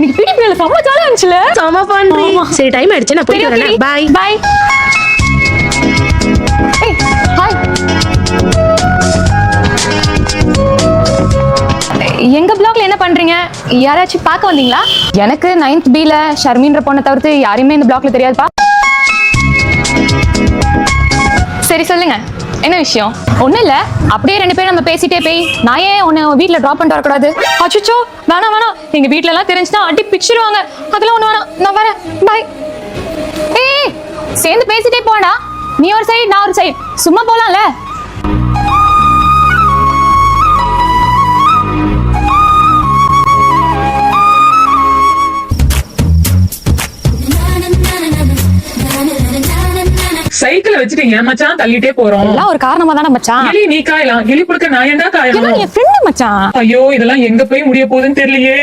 இன்னைக்கு PT period செம்ம ஜாலியா இருந்துச்சுல. செம பண்றீ. சரி டைம் ஆயிடுச்சு, நான் போயிட்டு வரேன். Bye bye. ஏய் ஹாய். எங்க பிளாக்ல என்ன பண்றீங்க? யாராச்சும் பார்க்க வந்தீங்களா? எனக்கு 9th B-ல ஷர்மின்ற பொண்ணை தவிர்த்து யாரையுமே இந்த பிளாக்ல தெரியாதுப்பா. சரி சொல்லுங்க, என்ன விஷயம்? ஒண்ணும் இல்ல, அப்படியே 2 பேரும் நம்ம பேசிட்டே போய் நான் ஏன் உன்னை வீட்டுல டிராப் பண்ணிட்டு வரக்கூடாது? அச்சோ வேணாம் வேணாம், எங்க வீட்டுல எல்லாம் தெரிஞ்சுன்னா அடி பிச்சிருவாங்க. அதெல்லாம் ஒண்ணு வேணாம், நான் வரேன். பாய். ஏய் சேர்ந்து பேசிட்டே போடா. நீ ஒரு சைடு, நான் ஒரு சைடு, சும்மா போலாம்ல. சைக்கிள் வச்சுட்டீங்க மச்சான், தள்ளிட்டே போறோம். எல்லாம் ஒரு காரணமா தானே மச்சான். கிளி நீ காயலாம், கிளி புடுக்க நான் ஏன்டா காயலாம்? என் ஃப்ரெண்ட் மச்சான். ஐயோ இதெல்லாம் எங்க போய் முடிய போகுதுன்னு தெரியலையே.